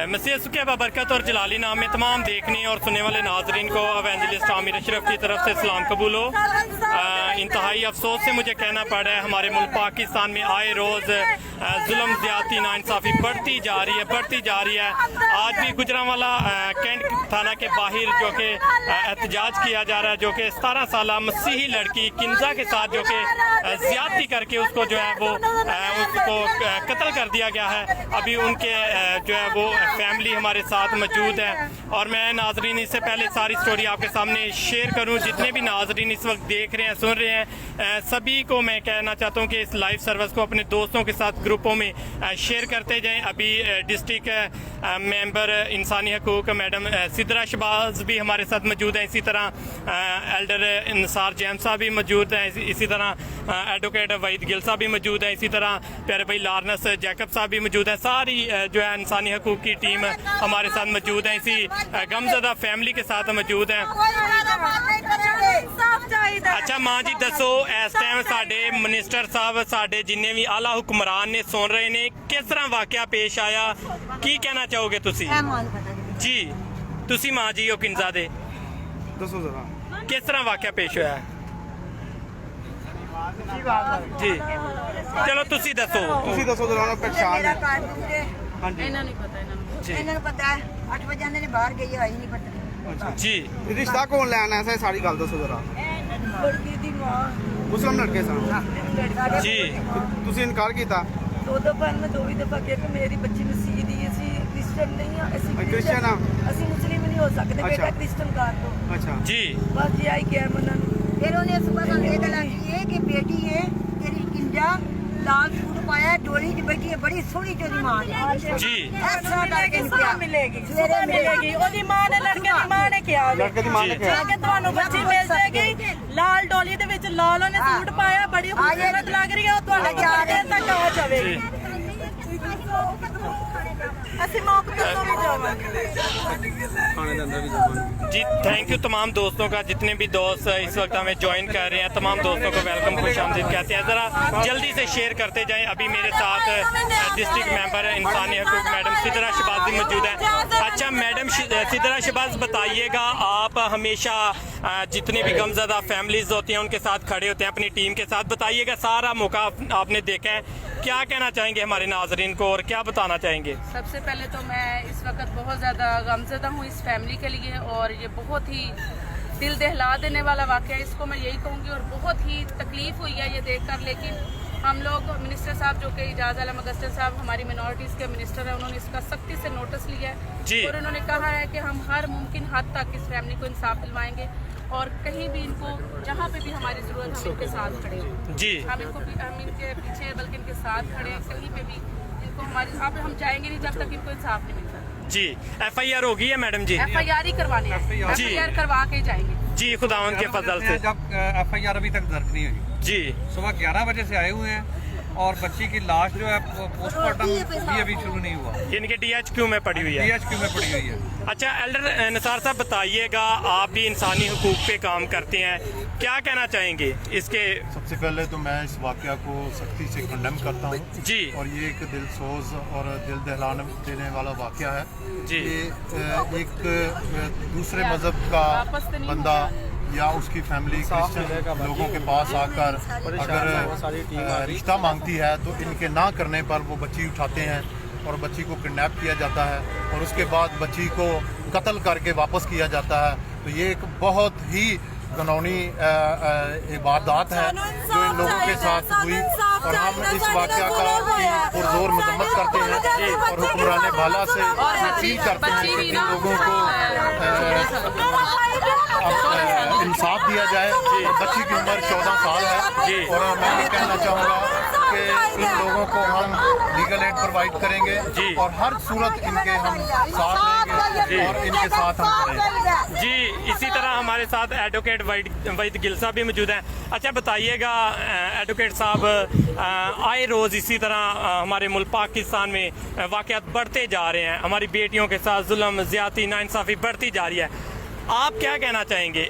मसीह सुखे बरकत और जलाली नाम में तमाम देखने और सुनने वाले नाजरीन को एवेंजलिस्ट आमिर अशरफ की तरफ से सलाम कबूल हो। इंतहाई अफसोस से मुझे कहना पड़ रहा है, हमारे मुल्क पाकिस्तान में आए रोज़ जुल्म ज़्यादती नाइंसाफ़ी बढ़ती जा रही है। आज भी गुजरांवाला कैंट थाना के बाहर जो कि एहतजाज किया जा रहा है, जो कि 17 साल मसीही लड़की किंजा के साथ जो कि ज़्यादती करके उसको जो है वो उसको कत्ल कर दिया गया है। अभी उनके जो है वो फैमिली हमारे साथ मौजूद है और मैं नाजरीन इससे पहले सारी स्टोरी आपके सामने शेयर करूं। जितने भी नाजरीन इस वक्त देख रहे हैं, सुन रहे हैं, सभी को मैं कहना चाहता हूं कि इस लाइव सर्विस को अपने दोस्तों के साथ ग्रुपों में शेयर करते जाएं। अभी डिस्ट्रिक्ट मेंबर इंसानी हकूक मैडम सिद्रा शहबाज भी हमारे साथ मौजूद हैं, इसी तरह एल्डर निसार जैन साहब भी मौजूद हैं, इसी तरह एडवोकेट वहीद गिल साहब भी मौजूद हैं, इसी तरह प्यारे भाई लारनस जैकब साहब भी मौजूद हैं। सारी जो है इंसानी हकूक की टीम हमारे साथ मौजूद है, इसी गमज़दा फैमिली के साथ मौजूद हैं। अच्छा मां जी दसो, इस टाइम साडे मिनिस्टर साहब साडे जिन्ने भी आला हुक्मरान ने सुन रहे ने, किस तरह वाकया पेश आया, की कहना चाहोगे तुसी? जी तुसी मां जी हो किंजा दे, दसो जरा किस तरह वाकया पेश होया जी? चलो तुसी दसो जरा परेशान है। हाँ जी ਇਹਨਾਂ ਨਹੀਂ ਪਤਾ जी ਇਹਨਾਂ ਨੂੰ ਪਤਾ ਹੈ 8 ਵਜੇ ਆਂਦੇ ਨੇ ਬਾਹਰ ਗਈ ਆਈ ਨਹੀਂ ਪਤਾ अच्छा जी रिश्ता कौन लेना है, सारी गल दसो जरा। ਲੜਕੀ ਦੀ ਮਾਂ मुस्लिम लड़के सन, जी तुसी इनकार कीता? ਦੋ ਦਫਾ ਮੈਂ ਦੋ ਹੀ ਦਫਾ ਕਿਹਾ ਕਿ ਮੇਰੀ ਬੱਚੀ ਮਸੀਹ ਦੀ, ਅਸੀਂ ਕ੍ਰਿਸਚਨ ਨਹੀਂ ਆ, ਅਸੀਂ ਕ੍ਰਿਸਚਨ ਆ। ਅਸੀਂ ਮੁਸਲਿਮ ਨਹੀਂ ਹੋ ਸਕਦੇ, ਅੱਛਾ। ਬੇਟਾ ਕ੍ਰਿਸਚਨ ਕਰ ਦੋ। अच्छा जी ਬਸ ਜੀ ਆਈ ਕਿਹਾ ਮੈਂ ਉਹਨਾਂ ਨੂੰ। ਫਿਰ ਉਹਨੇ ਸੁਬਾਹ ਸਾਨੂੰ ਇਹ ਗੱਲ ਆਖੀ ਹੈ ਕਿ ਬੇਟੀ ਹੈ ਤੇਰੀ ਕਿੰਜਾ ਲਾਲ ਸੂਟ ਪਾਇਆ ਡੋਲੀ 'ਚ ਬੈਠੀ ਹੈ, ਬੜੀ ਸੋਹਣੀ ਤੇਰੀ ਮਾਂ ਹੈ जी ਇਸ ਤਰ੍ਹਾਂ ਕਰਕੇ ਕਿਹਾ ਮਿਲੇਗੀ ਸਵੇਰੇ ਮਿਲੇਗੀ। ਉਹਦੀ ਮਾਂ ਨੇ ਲੜਕੇ ਦੀ ਮਾਂ ਨੇ ਕਿਹਾ ਵੇ लड़के दी मां ने जी। क्या ਕਿ ਤੁਹਾਨੂੰ ਬੱਚੀ ਮਿਲ ਜਾਏਗੀ। ਲਾਲ ਡੋਲੀ ਦੇ ਵਿੱਚ ਲਾਲ ਉਹਨੇ ਸੂਟ ਪਾਇਆ, ਬੜੀ ਖੂਬਸੂਰਤ ਲੱਗ ਰਹੀ ਹੈ, ਉਹ ਤੁਹਾਡੇ ਚਾਰ ਦਿਨ ਤੱਕ ਆ ਜਾਵੇਗੀ। ਅਸੀਂ ਮੌਕੇ ਤੋਂ ਵੀ ਜਾਵਾਂਗੇ। खाने के अंदर भी जमान जी थैंक यू तमाम दोस्तों का, जितने भी दोस्त इस वक्त हमें ज्वाइन कर रहे हैं, तमाम दोस्तों को वेलकम खुशामदीद कहते हैं। ज़रा जल्दी से शेयर करते जाएं। अभी मेरे साथ डिस्ट्रिक्ट मेंबर इंसानी हकूक मैडम सिद्रा शहबाज भी मौजूद है। अच्छा मैडम सिद्रा शहबाज बताइएगा, आप हमेशा जितनी भी गमज़दा फैमिलीज़ होती हैं उनके साथ खड़े होते हैं अपनी टीम के साथ, बताइएगा सारा मौका आपने देखा है, क्या कहना चाहेंगे हमारे नाजरीन को और क्या बताना चाहेंगे? सबसे पहले तो मैं इस वक्त बहुत ज़्यादा गमज़दा हूँ इस फैमिली के लिए, और ये बहुत ही दिल दहला देने वाला वाक़या, इसको मैं यही कहूँगी, और बहुत ही तकलीफ़ हुई है ये देखकर। लेकिन हम लोग मिनिस्टर साहब जो कि इजाज़ आलम अगस्टर साहब हमारी मिनॉरिटीज़ के मिनिस्टर हैं, उन्होंने इसका सख्ती से नोटिस लिया जी। है और उन्होंने कहा है कि हम हर मुमकिन हद तक इस फैमिली को इंसाफ दिलवाएंगे, और कहीं भी इनको जहाँ पे भी हमारी ज़रूरत हम इनके साथ खड़े हैं। जी हम इनके पीछे बल्कि इनके साथ खड़े हैं, कहीं पे भी इनको हमारी आप हम जाएंगे नहीं जब तक इनको इंसाफ नहीं मिलता। जी FIR हो गई है मैडम जी? FIR ही करवाने हैं, जी। FIR करवा के जाएंगे। जी खुदावंद के फजल से जब FIR अभी तक दर्ज नहीं हुई, जी सुबह 11 बजे से आए हुए हैं और बच्ची की लाश जो है पोस्टमार्टम भी अभी शुरू नहीं हुआ, इनके DHQ में पड़ी हुई है। DHQ में पड़ी हुई है। अच्छा एल्डर निसार साहब बताइएगा, आप भी इंसानी हुकूक पे काम करते हैं, क्या कहना चाहेंगे इसके? सबसे पहले तो मैं इस वाक़या को सख्ती से कंडेम करता हूँ जी और ये एक दिल सोज और दिल दहलाने देने वाला वाक़या है। जी। ये एक दूसरे मज़हब का बंदा या उसकी फैमिली क्रिश्चियन लोगों के पास आकर अगर रिश्ता मांगती है तो इनके ना करने पर वो बच्ची उठाते हैं और बच्ची को किडनैप किया जाता है और उसके बाद बच्ची को कत्ल करके वापस किया जाता है। तो ये एक बहुत ही कानूनी इबादत है जो इन लोगों के साथ हुई और हम इस वाक़या का पुरजोर मजम्मत करते हैं और हुक्मरान बाला से अपील करते हैं कि इन लोगों को इंसाफ दिया जाए। और बच्ची की उम्र 14 साल है और मैं ये कहना चाहूँगा कि इन लोगों को हम लीगल एड प्रोवाइड करेंगे और हर सूरत इनके हम साथ रहेंगे और इनके साथ हम करेंगे। जी इसी तरह हमारे साथ एडवोकेट वहीद गिल साहब भी मौजूद हैं। अच्छा बताइएगा एडवोकेट साहब, आए रोज़ इसी तरह हमारे मुल्क पाकिस्तान में वाक़यात बढ़ते जा रहे हैं, हमारी बेटियों के साथ जुल्म ज़्यादती नाइंसाफ़ी बढ़ती जा रही है, आप क्या कहना चाहेंगे?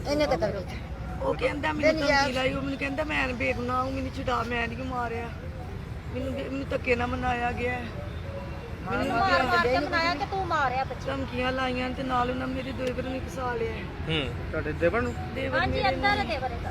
ਇਹਨੇ ਕਤਲ ਕੀਤਾ. ਉਹ ਕਹਿੰਦਾ ਮੈਨੂੰ ਧਮਕੀ ਲਾਈ, ਉਹ ਮੈਨੂੰ ਕਹਿੰਦਾ ਮੈਂ ਬੇਗੁਨਾਹ ਹੂੰ, ਮੈਨੂੰ ਛੁਡਾ, ਮੈਂ ਨਹੀਂ ਮਾਰਿਆ, ਮੈਨੂੰ ਧੱਕੇ ਨਾਲ ਮਨਾਇਆ ਗਿਆ, ਮੈਨੂੰ ਮਾਰ ਕੇ ਬਣਾਇਆ ਕਿ ਤੂੰ ਮਾਰਿਆ ਬੱਚੇ. ਧਮਕੀਆਂ ਲਾਈਆਂ ਤੇ ਨਾਲ ਉਹਨਾਂ ਮੇਰੇ ਦੇਵਰ ਨੂੰ ਫਸਾ ਲਿਆ. ਤੁਹਾਡੇ ਦੇਵਰ ਨੂੰ? ਹਾਂਜੀ ਅੰਦਰ ਦੇਵਰ ਹੈਗਾ.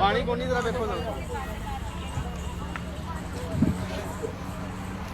ਪਾਣੀ ਕੋਨੀ ਜ਼ਰਾ ਵੇਖੋ ਜ਼ਰਾ.